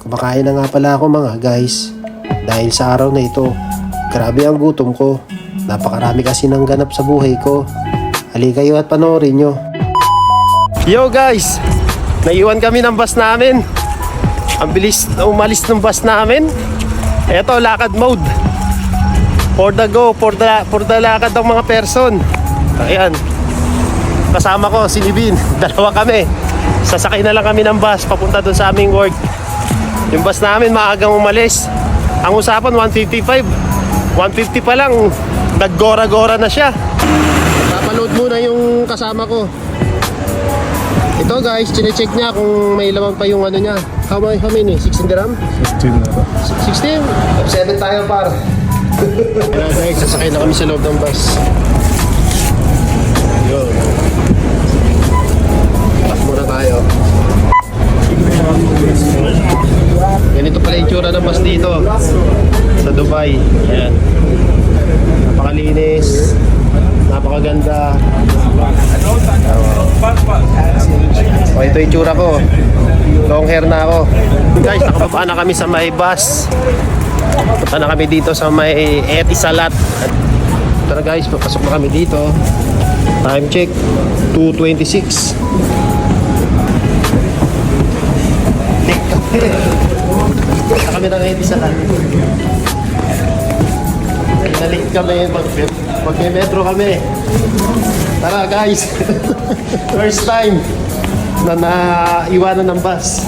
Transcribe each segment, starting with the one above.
Kumakain na nga pala ako mga guys. Dahil sa araw na ito, grabe ang gutom ko. Napakarami kasi ng ganap sa buhay ko. Halika kayo at panoorin nyo. Yo guys! Naiwan kami ng bus namin. Ang bilis na umalis ng bus namin. Eto, lakad mode. For the go, for the lakad ng mga person. Ayan. Kasama ko si Libin. Dalawa kami. Sasakay na lang kami ng bus papunta dun sa aming work. Yung bus namin maagang umalis. Ang usapan 155. 150 pa lang, naggora-gora na siya. Papaload muna yung kasama ko. Ito guys, chinecheck niya kung may laman pa yung ano niya. How many? 16 dirham? 16 na ba? 16? 7 tayo par. Kaya guys, sasakay na kami sa loob ng bus. Yun. Pass muna tayo. Ganito pala yung tsura ng bus dito sa Dubai. Ayan. Napakalinis, napakaganda. O, ito yung tsura ko. Long hair na ako. Guys, nakababa na kami sa may bus. Punta na kami dito sa may Etisalat. Tara guys, papasok na kami dito. Time check 2:26. Punta kami ng Etisalat. Nalit kami pag may metro kami. Tara guys. First time na naiwanan ng bus.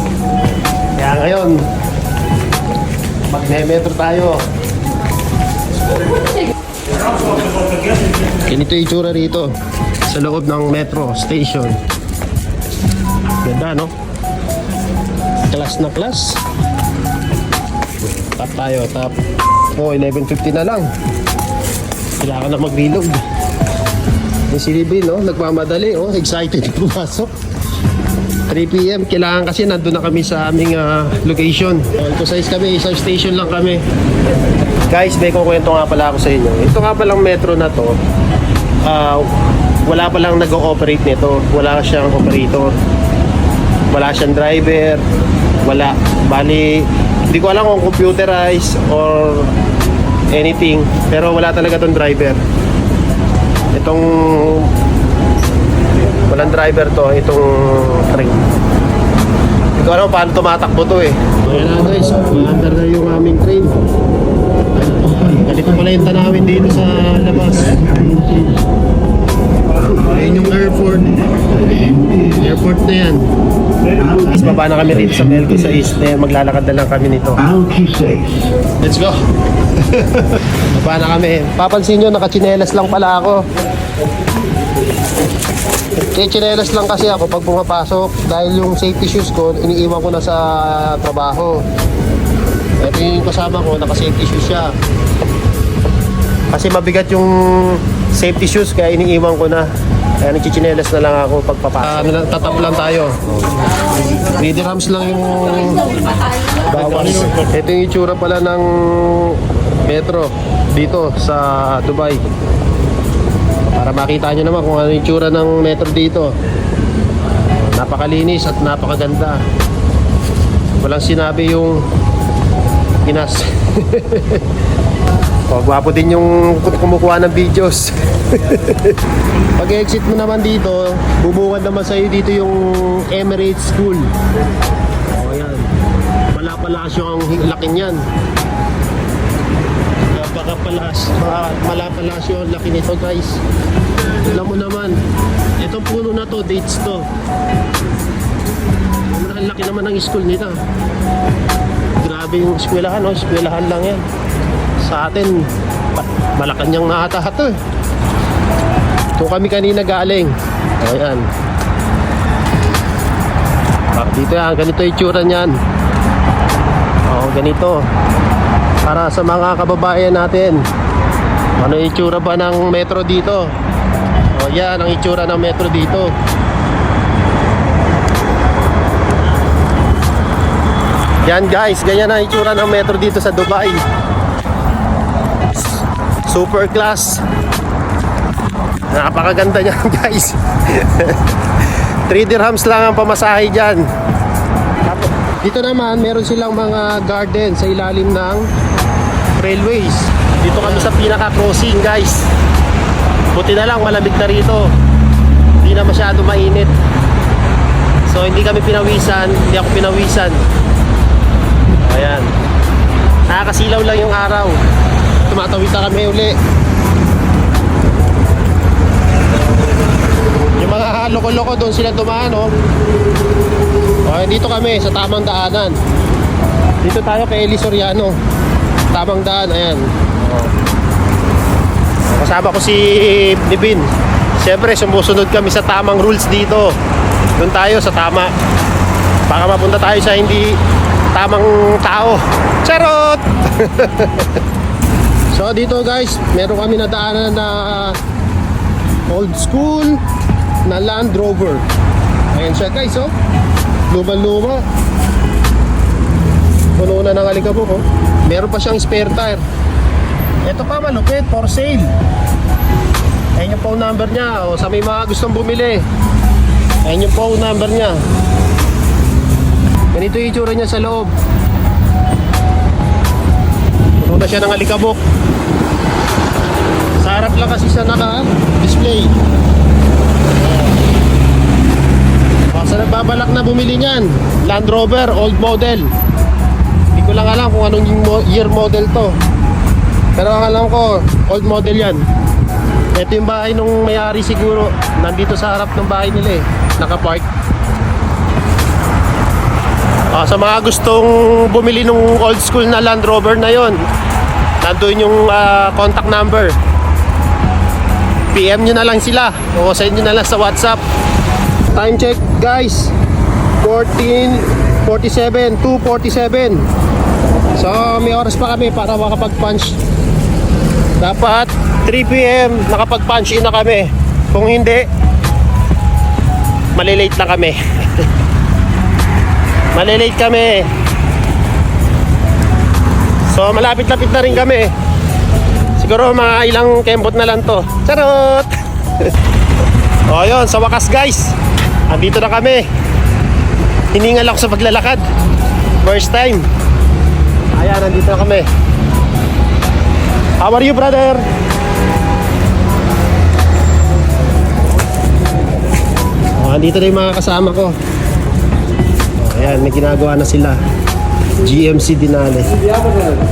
Kaya ngayon mag-metro tayo. Ganito yung itsura rito sa loob ng metro station. Ganda, no? Class na class. Tap tayo, tap. Oh, 11:50 na lang. Kailangan na mag-reload. Yung si Libin, no? Nagmamadali, oh. Excited pumasok. 3 PM, kailangan kasi nandun na kami sa aming location. Emphasize kami, isang station lang kami. Guys, may kukwento nga pala ako sa inyo. Ito nga palang metro na to, wala palang nag-ooperate nito. Wala siyang operator. Wala siyang driver. Wala. Bali, hindi ko alam kung computerized or anything. Pero wala talaga tong driver. Itong walang driver to, itong train. Hindi ko alam paano tumatakbo to eh. Ayan na guys, maandar na yung aming train. Ganito pala yung tanawin dito sa labas. Ayan yung airport. Airport na yan. Mas baba na kami dito sa Melco sa East. Maglalakad na lang kami nito. Let's go. Baba na kami. Papansin nyo, nakachinelas lang pala ako. Chinelas lang kasi ako pag pumapasok dahil yung safety shoes ko iniiwan ko na sa trabaho. Ito yung kasama ko, naka-safety shoes siya. Kasi mabigat yung safety shoes kaya iniiwan ko na. Kaya nagchichinelas na lang ako pag papasok. Tatap lang tayo. 3 dirhams lang yung bawas. Ito yung itsura pala ng metro dito sa Dubai. Para makita nyo naman kung ano yung itsura ng metro dito. Napakalinis at napakaganda. Walang sinabi yung Pinas. O, gwapo din yung kumukuha ng videos. Pag exit mo naman dito, bubungad naman sa'yo dito yung Emirates School. O yan, malapalasyo ang laki niyan. Malapalasyo ang laki nito guys. Alam mo naman, itong puno na to, dates to. Ang laki naman ng school nito. Grabe yung eskwelahan, oh. Eskwelahan lang yan. Sa atin, Malacanang na ata ito eh. Ito kami kanina galing. Ayan. Dito yan, ganito yung itsura niyan. Ganito. Para sa mga kababayan natin, ano yung itsura ba ng metro dito? Yan ang itsura ng metro dito. Yan guys, ganyan ang itsura ng metro dito sa Dubai. Super class. Napakaganda niyan guys. 3 dirhams lang ang pamasahe dyan. Dito naman, meron silang mga garden sa ilalim ng railways. Dito kami sa pinaka-crossing, guys. Buti na lang, malamig na rito. Hindi na masyado mainit. So, hindi kami pinawisan. Hindi ako pinawisan. Ayan. Nakakasilaw lang yung araw. Tumatawid na kami uli. Yung mga loko-loko doon sila dumaan, oh. Okay, dito kami sa tamang daanan. Dito tayo kay Eli Soriano. Tamang daan, ayan. Kasama ko si Nibin. Siyempre, sumusunod kami sa tamang rules dito. Doon tayo sa tama. Baka mapunta tayo sa hindi tamang tao. Charot! So dito guys, meron kami nadaanan na old school na Land Rover. Ayan siya guys, oh. Luma-luma. Puno na ng alikabok, oh. Meron pa siyang spare tire. Ito pa malupit, for sale. Ayan yung phone number niya, o sa may mga gustong bumili. Ayan yung phone number niya. Ganito yung itsura niya sa loob. Puno na siya ng alikabok. Sa harap lang kasi siya naka-display. Sa nagbabalak na bumili niyan, Land Rover, old model. Hindi ko lang alam kung anong year model to. Pero ang alam ko, old model yan. Ito yung bahay nung may-ari siguro. Nandito sa harap ng bahay nila eh. Nakapark. Sa mga gustong bumili nung old school na Land Rover na yon, nandun yung contact number. PM nyo na lang sila o send nyo na lang sa WhatsApp. Time check guys, 14:47, 2:47. So may oras pa kami para makapag-punch. Dapat 3 PM nakapag-punch in na kami. Kung hindi, malilate na kami. Malilate kami. So malapit-lapit na rin kami. Siguro mga ilang kembot na lang to. Charot! O yun, sa wakas guys, andito na kami. Hiningal ako sa paglalakad. First time. Ayan, nandito na kami. How are you, brother? Andito na yung mga kasama ko. Ayan, may ginagawa na sila. GMC Dinale.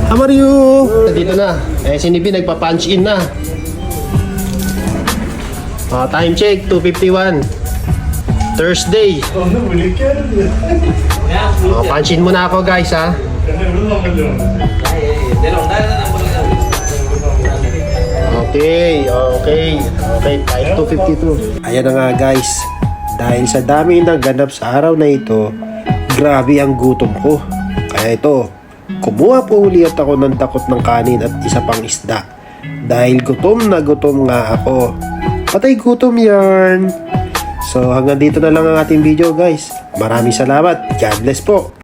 How are you? Nandito na. Si Nibi nagpa-punch in na. Time check, 2:51. Thursday. Punch in muna ako guys, ha. Okay. 2:52. Ayan na nga guys. Dahil sa dami ng ganap sa araw na ito, grabe ang gutom ko. Kaya ito, kumuha po ulit ako ng takot ng kanin at isa pang isda. Dahil gutom na gutom nga ako. Patay gutom yarn. So hanggang dito na lang ang ating video guys. Maraming salamat. God bless po.